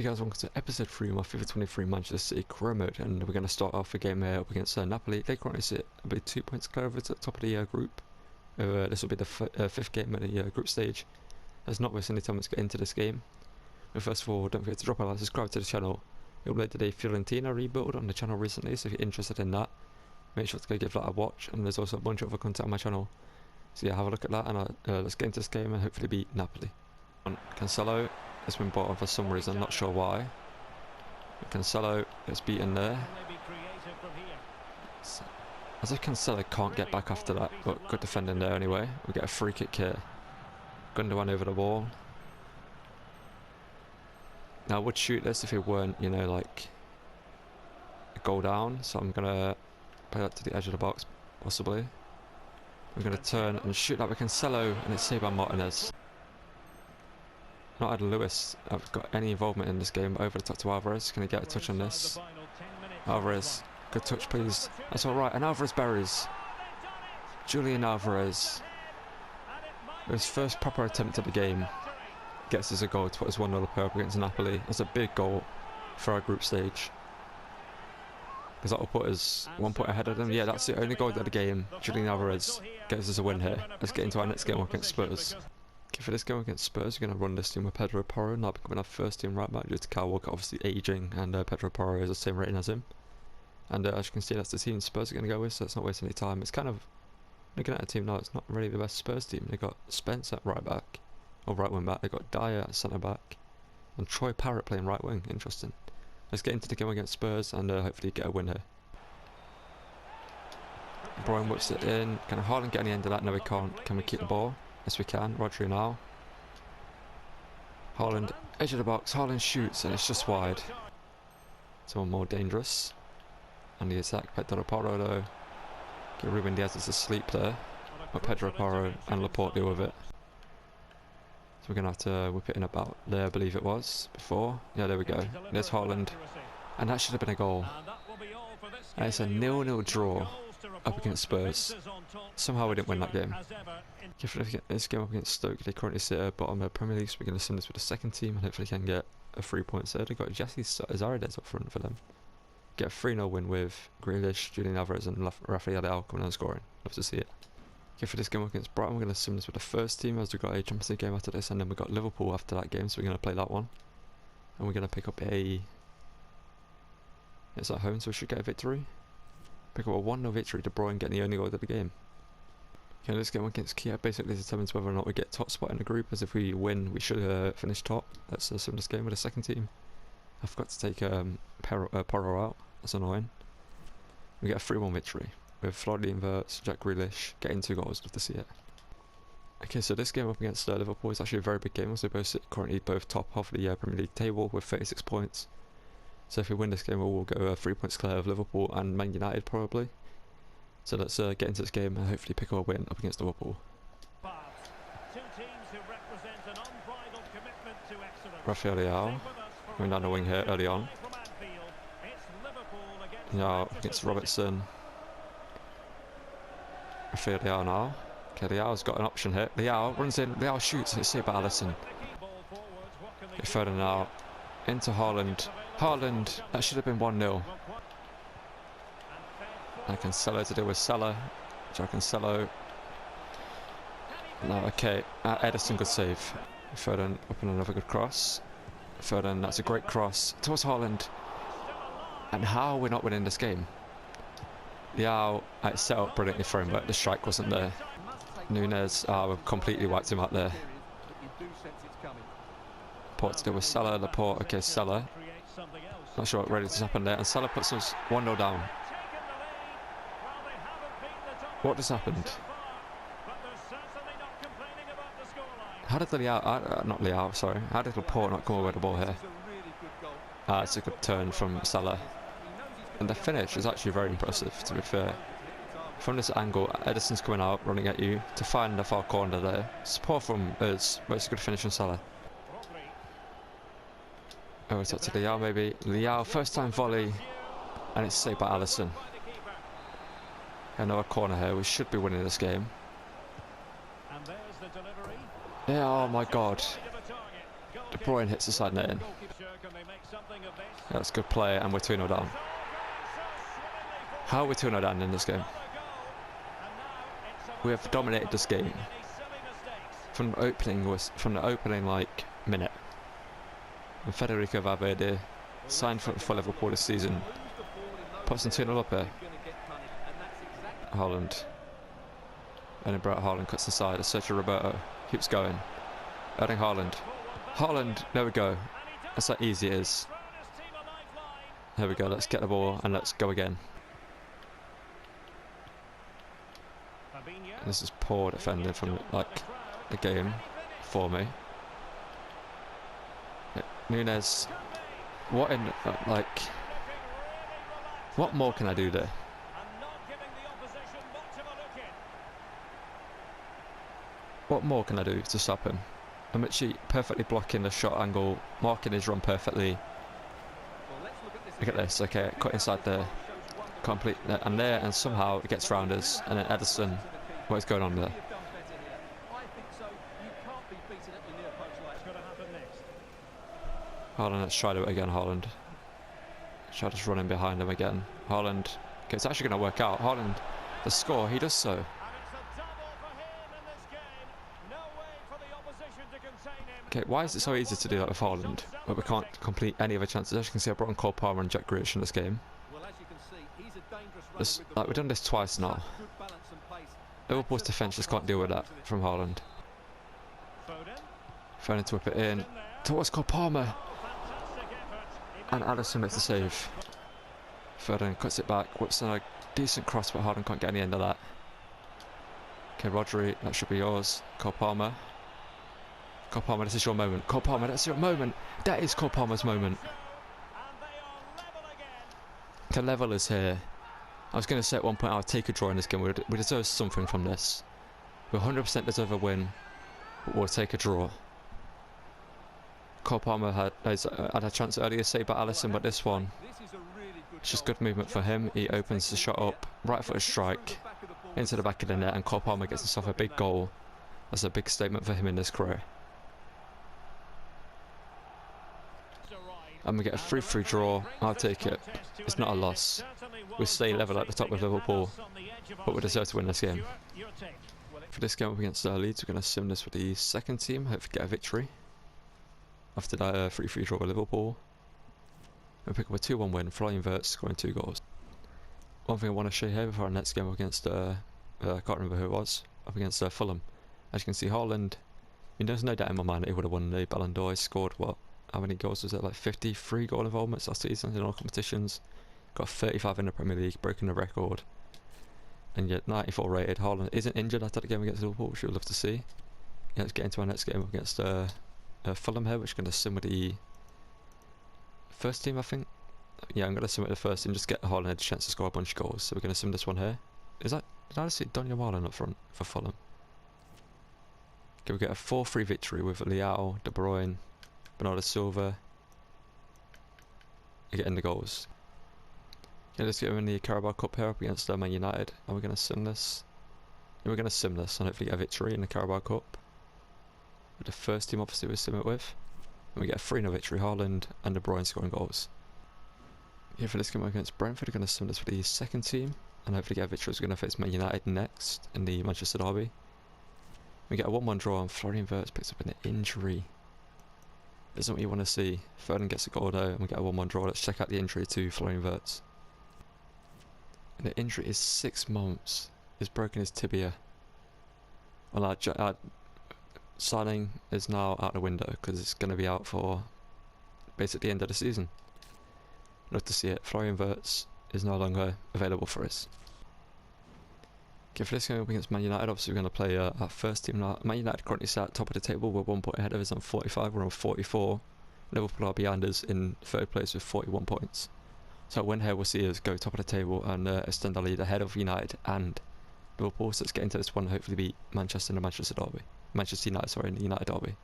Hey guys, welcome to episode 3 of my FIFA 23 Manchester City career mode, and we're going to start off a game here up against Napoli. They currently sit about 2 points clear over to the top of the group. This will be the fifth game of the group stage. There's not wasting any time, let's get into this game. But first of all, don't forget to drop a like, subscribe to the channel. We uploaded a Fiorentina rebuild on the channel recently, so if you're interested in that, make sure to go give that a watch. And there's also a bunch of other content on my channel, so yeah, have a look at that, and let's get into this game and hopefully beat Napoli. Cancelo has been bought on for some reason, not sure why. Cancelo gets beaten there. As if Cancelo can't get back after that, but good defending there anyway. We get a free kick here. Gundogan over the wall. Now I would shoot this if it weren't, you know, like a goal down, so I'm gonna play that to the edge of the box, possibly. We're gonna turn and shoot that with Cancelo, and it's saved by Martinez. Not had Lewis have got any involvement in this game, but over the top to Alvarez. Can he get a touch on this? Alvarez, good touch please. That's alright, and Alvarez buries. Julian Alvarez, his first proper attempt at the game, gets us a goal to put us 1-0 up against Napoli. That's a big goal for our group stage, because that will put us 1 point ahead of them. Yeah, that's the only goal of the game. Julian Alvarez gets us a win here. Let's get into our next game against Spurs. Okay, for this game against Spurs, we're going to run this team with Pedro Porro, now becoming our first team right back due to Kyle Walker obviously ageing, and Pedro Porro is the same rating as him. And as you can see, that's the team Spurs are going to go with, so it's not wasting any time. It's kind of, looking at a team now, it's not really the best Spurs team. They got Spence at right back, or right wing back, they got Dyer at centre back, and Troy Parrott playing right wing. Interesting. Let's get into the game against Spurs and hopefully get a win here. Brian whips it in. Can Haaland get any end of that? No, we can't. Can we keep the ball? Yes, we can. Rodri now. Haaland, edge of the box. Haaland shoots, and it's just wide. Someone more dangerous. And the attack, Pedro Porro though. Okay, Ruben Diaz is asleep there, but Pedro Porro and Laporte deal with it. So we're going to have to whip it in about there, I believe it was, before. Yeah, there we go. There's Haaland. And that should have been a goal. And it's a 0-0 draw up against Spurs. Somehow we didn't win that game. Okay, for this game up against Stoke, they currently sit at bottom of the Premier League, so we're going to send this with the second team and hopefully can get a 3 points there. They've got Jesse Zardes up front for them. Get a 3-0 win with Grealish, Julian Alvarez and Rafael Leao coming and scoring. Love to see it. Okay, for this game against Brighton, we're going to sim this with the first team, as we've got a Champions League game after this, and then we've got Liverpool after that game, so we're going to play that one. And we're going to pick up a... It's at home, so we should get a victory. Pick up a 1-0 victory, De Bruyne getting the only goal of the game. Okay, this game against Kia basically determines whether or not we get top spot in the group, as if we win, we should finish top. Let's sim this game with the second team. I forgot to take Porro out, that's annoying. We get a 3-1 victory, with Florian Wirtz, Jack Grealish getting 2 goals, love to see it. Okay, so this game up against Liverpool is actually a very big game, as they both sit currently both top half of the Premier League table with 36 points. So if we win this game, we'll go 3 points clear of Liverpool and Man United probably. So let's get into this game and hopefully pick up a win up against Liverpool. Rafael Leao going down the wing here early on. Now against Robertson. Rafael Leao now. Okay, Leao's got an option here. Leao runs in, Leao shoots, and it's saved by Alisson. Okay, further now into Haaland. Haaland, that should have been 1-0. And Cancelo to deal with Salah. Cancelo. No, okay. Ederson, good save. Foden up on another good cross. Foden, that's a great cross towards Haaland. And how we're not winning this game? Leao set up brilliantly for him, but the strike wasn't there. Nunez, we've completely wiped him out there. Laporte to deal with Salah. Laporte, okay, Salah. Not sure what ready to happen there, and Salah puts us 1-0 down. What just happened? How did Leao, not Leao, sorry, how did Laporte not come away with the ball here? It's a good turn from Salah. And the finish is actually very impressive, to be fair. From this angle, Ederson's coming out, running at you, to find the far corner there. Support from us, but it's a good finish from Salah. Oh, it's up to Leao maybe. Leao, first time volley, and it's saved by Alisson. Another corner here, we should be winning this game. Yeah, oh my god. De Bruyne hits the side net in. That's good play, and we're 2-0 down. How are we 2-0 down in this game? We have dominated this game from the opening like minute. And Federico Valverde signed for Liverpool this season. Puts them 2-0 up here. Haaland. And then Brett Haaland cuts inside. Sergio Roberto keeps going. Erling Haaland. Haaland, there we go. That's how easy it is. There we go, let's get the ball and let's go again. And this is poor defending from like the game for me. Nunes, what in like what more can I do there? What more can I do to stop him? I'm actually perfectly blocking the shot angle, marking his run perfectly. Look at this, okay, cut inside there, complete, and there, and somehow it gets round us, and then Ederson, what is going on there? Haaland, let's try to do it again, Haaland. Try just running behind him again. Haaland, okay, it's actually going to work out. Haaland, the score, he does so. Okay, why is it so easy to do that with Haaland, but we can't complete any other chances? As you can see, I brought on Cole Palmer and Jack Grealish in this game. Like, we've done this twice now. Liverpool's defence just can't deal with that from Haaland. Foden to whip it in towards Cole Palmer, and Alisson makes the save. Foden cuts it back, whips in a decent cross, but Haaland can't get any end of that. Okay, Rodri, that should be yours. Cole Palmer. Cole Palmer, this is your moment. Cole Palmer, that's your moment. That is Cole Palmer's moment. The level is here. I was going to say at one point I'll take a draw in this game. We deserve something from this. We 100% deserve a win, but we'll take a draw. Cole Palmer had a chance earlier, say about Alisson, but this one, it's just good movement for him. He opens the shot up, right footed strike, into the back of the net, and Cole Palmer gets himself a big goal. That's a big statement for him in his career. And we get a 3-3 draw. I'll take it. It's not a loss. We stay level at the top with Liverpool, but we deserve to win this game. For this game up against Leeds, we're going to sim this with the second team. Hopefully get a victory. After that 3-3 draw with Liverpool, we'll pick up a 2-1 win. Flying Wirtz scoring 2 goals. One thing I want to show you here before our next game up against, I can't remember who it was, up against Fulham. As you can see, Haaland, there's no doubt in my mind that he would have won the Ballon d'Or. He scored what? How many goals was it? Like 53 goal involvements last season in all competitions. Got 35 in the Premier League, broken the record. And yet 94 rated. Haaland isn't injured after the game against Liverpool, which we'd love to see. Yeah, let's get into our next game against Fulham here, which is going to sim with the first team, I think. Yeah, I'm going to sim with the first team, just get Haaland a chance to score a bunch of goals. So we're going to sim this one here. Did I see Daniel Marlon up front for Fulham? Okay, we get a 4-3 victory with Leao, De Bruyne, Bernardo Silva getting the goals. Okay, let's get him in the Carabao Cup here up against Man United. And we're going to sim this. And we're going to sim this and hopefully get a victory in the Carabao Cup. With the first team, obviously, we sim it with. And we get a 3-0 victory. Haaland and De Bruyne scoring goals. Here for this game against Brentford, we're going to sim this for the second team. And hopefully get a victory. We're going to face Man United next in the Manchester derby. We get a 1-1 draw, and Florian Wirtz picks up an injury. Isn't what you want to see. Foden gets a goal though, and we get a 1-1 draw. Let's check out the injury to Florian Wirtz. And the injury is 6 months. He's broken his tibia. Well, our signing is now out the window because it's going to be out for basically the end of the season. Love to see it. Florian Wirtz is no longer available for us. Okay, for this game up against Man United, obviously we're going to play our first team now. Man United currently sat at top of the table. We're 1 point ahead of us on 45. We're on 44. Liverpool are behind us in third place with 41 points. So a win here will see us go top of the table and extend our lead ahead of United and Liverpool. So let's get into this one and hopefully beat Manchester in the Manchester derby. Manchester United, sorry, in the United derby.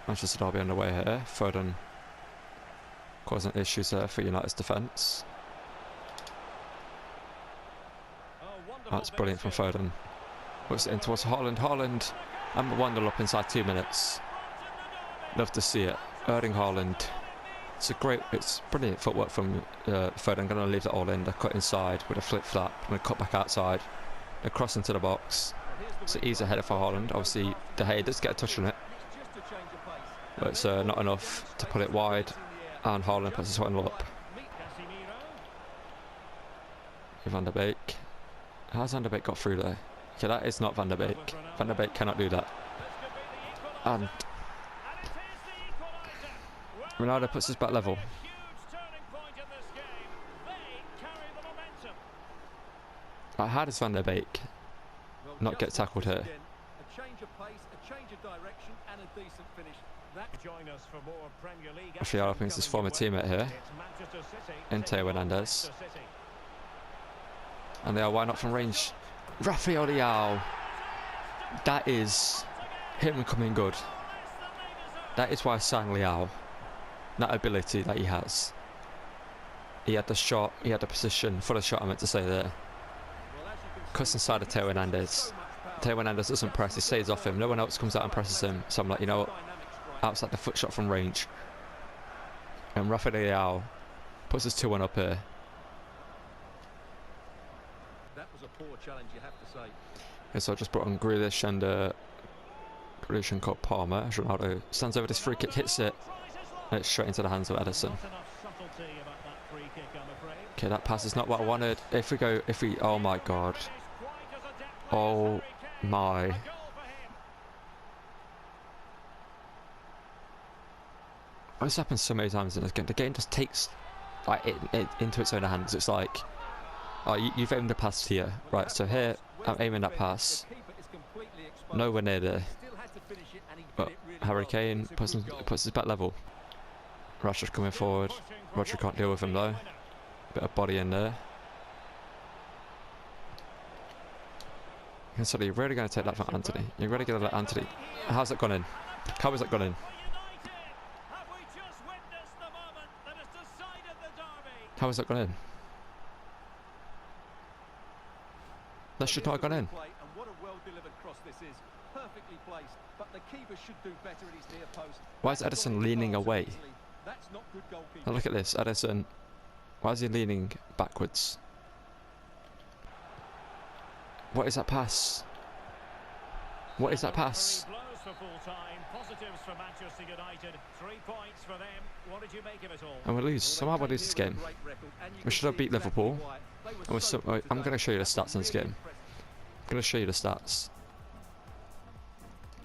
Manchester derby underway here. Foden causing issues there for United's defence. That's brilliant from Foden. Puts it in towards Haaland. Haaland, and 1-0 up inside 2 minutes. Love to see it. Erling Haaland. It's brilliant footwork from Foden. I'm going to leave that all in. They cut inside with a flip flap. I'm going to cut back outside. They cross into the box. It's an easy header for Haaland. Obviously, De Gea does get a touch on it, but it's not enough to put it wide. And Haaland puts his one up. Van der Beek. How's Van der Beek got through there? Okay, that is not Van der Beek. Van der Beek cannot do that. And Ronaldo puts his back level. How does Van der Beek not get tackled here? Actually, I think it's his former teammate here, Theo Hernandez. And they are wide up from range. Rafael Leao. That is him coming good. That is why I signed Leao. That ability that he has. He had the shot, he had the position for the shot, I meant to say there. Cuts inside of Theo Hernandez. Theo Hernandez doesn't press, he stays off him. No one else comes out and presses him. So I'm like, you know what? Outside the foot shot from range. And Rafael Leao puts his 2-1 up here. That was a poor challenge, you have to say. Okay, so I just brought on Grealish and Cole Palmer. As Ronaldo stands over this free kick, hits it, and it's straight into the hands of Ederson. Okay, that pass is not what I wanted. Oh my god. Oh my. This happens so many times in this game. The game just takes like it into its own hands. It's like, oh, you've aimed the pass here, right? So here I'm aiming that pass. Nowhere near there. But Harry Kane puts his back level. Rashford coming forward. Rodri can't deal with him though. Bit of body in there. So you're really going to take that from Anthony. You're really going to let Anthony. How's that gone in? How has that gone in? How has that gone in? That should not have gone in. Why is Ederson leaning away? Now look at this, Ederson. Why is he leaning backwards? What is that pass? What is that pass? And we lose. Somehow we lose this game. We should have beat Liverpool. I'm going to show you the stats in this game. I'm going to show you the stats.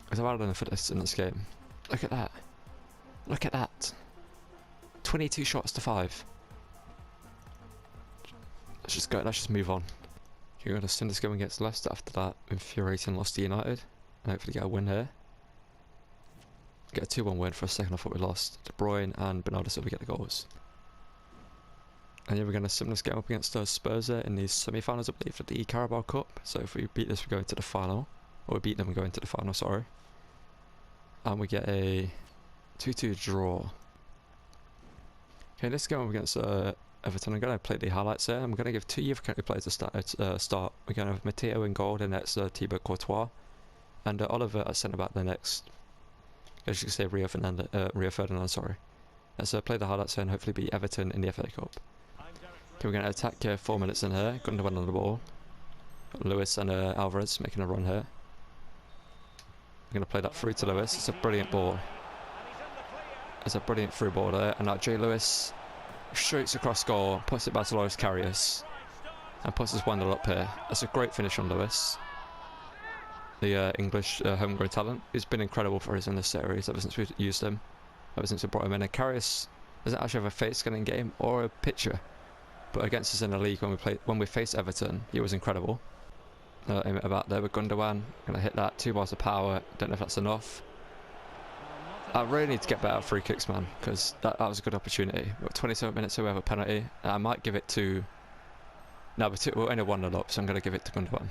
Because I've had enough of this in this game. Look at that. Look at that. 22 shots to 5. Let's just go. Let's just move on. You're going to send this game against Leicester after that infuriating loss to United. And hopefully get a win here. Get a 2-1 win. For a second I thought we lost. De Bruyne and Bernardo Silva get the goals. And yeah, we're going to sim this game up against Spurs in the semi-finals, I believe, for the Carabao Cup. So if we beat this, we go into the final. Or we beat them and go into the final, sorry. And we get a 2-2 draw. Okay, this game up against Everton, I'm going to play the highlights here. I'm going to give 2 youth academy players a start. We're going to have Matteo in goal, and that's Thibaut Courtois. And Oliver at centre-back, the next. As you can say, Rio Ferdinand, sorry. Let's play the highlights here and hopefully beat Everton in the FA Cup. Okay, we're going to attack here, 4 minutes in here. Gundogan on the ball. Got Lewis and Alvarez making a run here. We're going to play that through to Lewis. It's a brilliant ball. It's a brilliant through ball there. And now Jay Lewis shoots across goal, puts it back to Loris Karius, and puts his 1-0 up here. That's a great finish on Lewis. The English homegrown talent. He's been incredible for us in this series ever since we used him. Ever since we brought him in. And Karius doesn't actually have a face scanning game or a picture. But against us in the league when we faced Everton, he was incredible. Aim it about there with Gundogan. Gonna hit that, 2 bars of power. Don't know if that's enough. I really need to get better at free kicks, man, because that was a good opportunity. We've got 27 minutes, so we have a penalty. I might give it to... No, we're only 1-0 up, so I'm going to give it to Gundogan.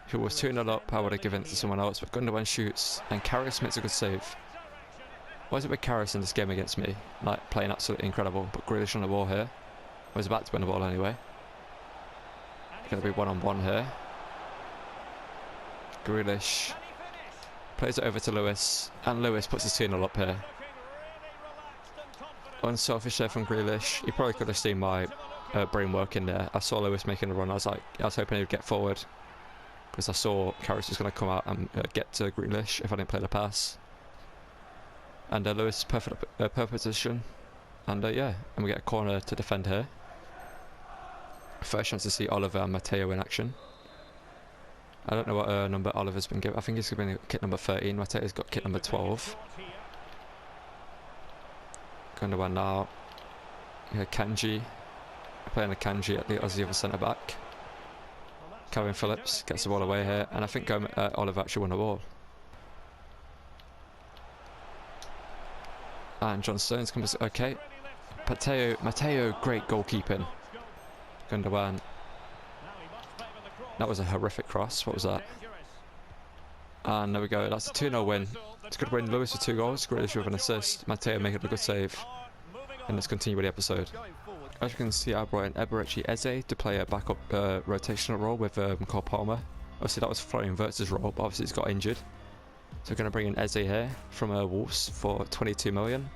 If it was 2-0 up, I would have given it to someone else, but Gundogan shoots, and Karius makes a good save. Why is it with Karius in this game against me? Like, playing absolutely incredible, but Grealish on the ball here. I was about to win the ball anyway. Going to be 1-on-1 here. Grealish Plays it over to Lewis, and Lewis puts his 2-0 up here. Unselfish there from Grealish. He probably could have seen my brain working there. I saw Lewis making a run. I was hoping he would get forward, because I saw Carrick was going to come out and get to Grealish if I didn't play the pass. And Lewis perfect position, and yeah, and we get a corner to defend here. First chance to see Oliver and Matteo in action. I don't know what number Oliver's been given. I think he's been kit number 13. Matteo's got kit number 12. Going to one now. Yeah, Kanji. Playing a Kanji as the other centre back. Calvin Phillips gets the ball away here, and I think Oliver actually won the ball. And John Stones comes. Okay. Matteo, great goalkeeping. Gundogan. That was a horrific cross. What was that? And there we go. That's a 2-0 win. It's a good win. Lewis with 2 goals. Grealish with an assist. Matteo making a good save. And let's continue with the episode. As you can see, I brought in Eberechi Eze to play a backup rotational role with Cole Palmer. Obviously, that was Florian Wirtz's role, but obviously he's got injured. So we're going to bring in Eze here from Wolves for 22 million.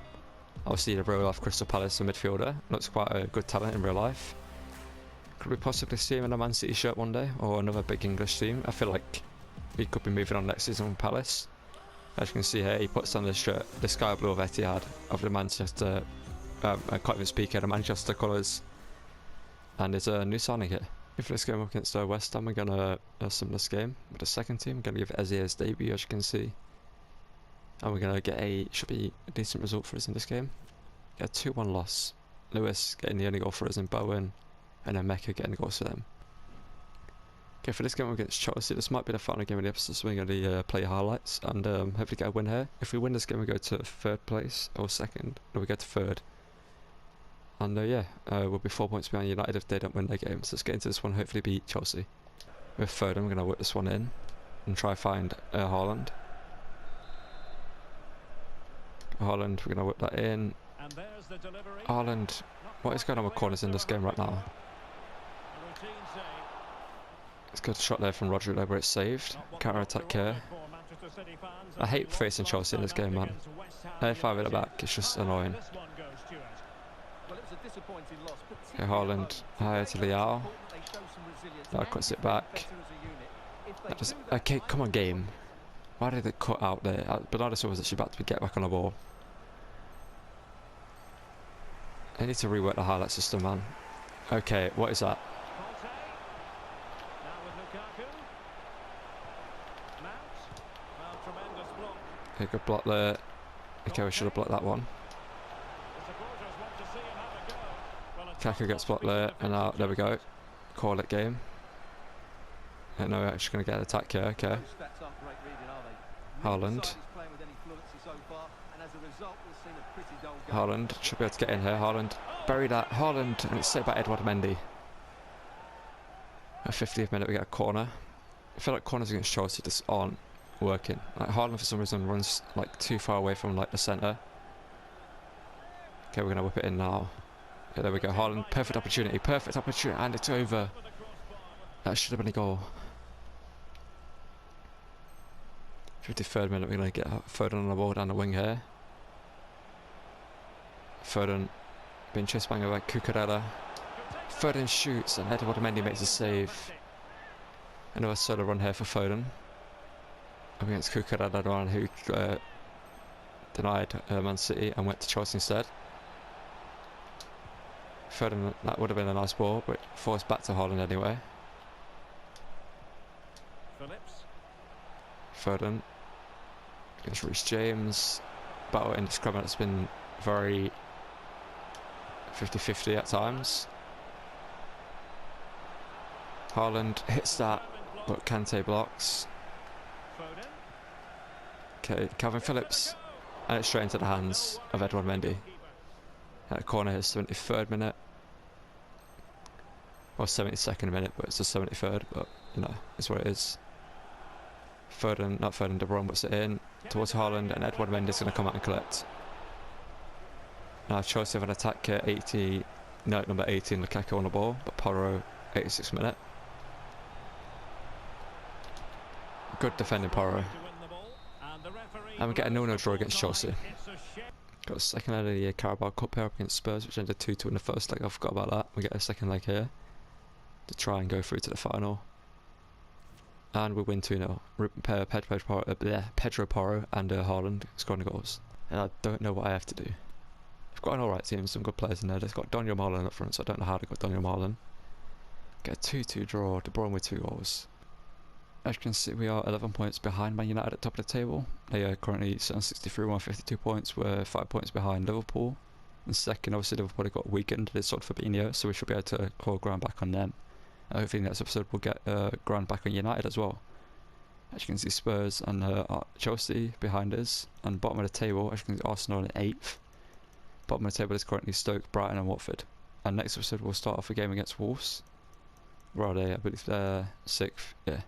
Obviously, the real life Crystal Palace midfielder. Looks quite a good talent in real life. Could we possibly see him in a Man City shirt one day, or another big English team? I feel like he could be moving on next season from Palace. As you can see here, he puts on the shirt, the sky blue of Etihad, of the Manchester, I can't even speak here, the Manchester colours. And there's a new signing here. If this game up against West Ham, we're going to similar this game with the second team. We're going to give Eze his debut, as you can see. And we're going to get should be a decent result for us in this game. Get a 2-1 loss. Lewis getting the only goal for us, and Bowen and then Mecca getting the goals for them. Okay, for this game against Chelsea, this might be the final game of the episode, so we're going to play highlights and hopefully get a win here. If we win this game, we go to 3rd place, or 2nd, no, we go to 3rd. And yeah, we'll be 4 points behind United if they don't win their game. So let's get into this one, hopefully beat Chelsea. With 3rd, I'm going to work this one in and try find Haaland. Haaland, we're going to work that in. Haaland, what is going on with corners in this game right now? It's a good shot there from Rodri where it's saved. Counter attack here. I hate facing Chelsea in this game, man. 5 at the back, it's just annoying. Okay, Haaland higher to Leao. That cuts it back. Okay, come on, game. Why did it cut out there? Bernardo Silva was actually about to get back on the ball. I need to rework the highlight system, man. Okay, what is that? Okay, good block there. Okay, we should have blocked that one. Kaká gets blocked there, and now, there we go. Call it game. And now we're actually going to get an attack here, okay. Haaland. Haaland should be able to get in here. Haaland, bury that. Haaland, and it's saved by Edouard Mendy. At 50th minute, we get a corner. I feel like corners against Chelsea just aren't working. Like Haaland, for some reason, runs like too far away from like the centre. Okay, we're going to whip it in now. Yeah, there we go. Haaland, perfect opportunity, and it's over. That should have been a goal. 53rd minute, we're going to get Foden on the ball down the wing here. Foden being chased by Cucurella. Foden shoots, and Edouard Mendy makes a save. Another solo run here for Foden. Up against Cucurella, who denied Man City and went to Chelsea instead. Foden, that would have been a nice ball, but forced back to Haaland anyway. Foden against Reece James. Battle indiscriminate. It's been very 50-50 at times. Haaland hits that, but Kante blocks. Okay, Calvin Phillips, and it's straight into the hands of Edouard Mendy. At the corner, his 73rd minute. Or 72nd minute, but it's the 73rd, but you know, it's what it is. Foden, not Foden, De Bruyne puts it in towards Haaland, and Edouard Mendy's going to come out and collect. Now Chelsea have an attack here, number 18, Lukaku on the ball, but Porro, 86th minute. Good defending Porro. And we get a 0-0 draw against Chelsea. Got a second leg of the Carabao Cup here up against Spurs, which ended 2-2 in the first leg. I forgot about that. We get a second leg here to try and go through to the final. And we win 2-0. Pedro Porro and Haaland scoring the goals. And I don't know what I have to do. I've got an alright team, some good players in there. They've got Daniel Marlon up front, so I don't know how they got Daniel Marlon. Get a 2-2 draw, De Bruyne with 2 goals. As you can see, we are 11 points behind Man United at the top of the table. They are currently on 63, 152 points. We're 5 points behind Liverpool. And second, obviously, Liverpool got weakened. They sold Fabinho, so we should be able to claw ground back on them. Hopefully, next episode we'll get ground back on United as well. As you can see, Spurs and Chelsea behind us. And bottom of the table, as you can see, Arsenal in 8th. Bottom of the table is currently Stoke, Brighton and Watford. And next episode we'll start off a game against Wolves. Where are they? I believe they're 6th. Yeah.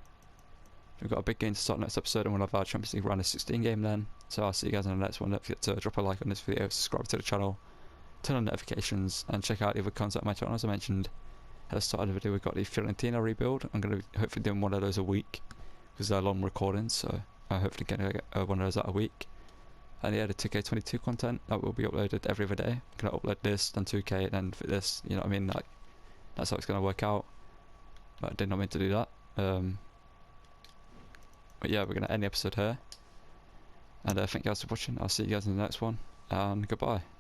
We've got a big game to start next episode, and we'll have our Champions League round of 16 game then. So I'll see you guys in the next one. Don't forget to drop a like on this video, subscribe to the channel, turn on notifications, and check out the other content on my channel. As I mentioned at the start of the video, we've got the Fiorentina rebuild. I'm going to be hopefully doing one of those a week, because they're long recordings, so I'm hopefully going to get one of those out a week. And yeah, the 2K22 content, that will be uploaded every other day. I'm going to upload this, then 2K, and then for this, you know what I mean? Like, that's how it's going to work out. But I did not mean to do that. But yeah, we're going to end the episode here. And thank you guys for watching. I'll see you guys in the next one. And goodbye.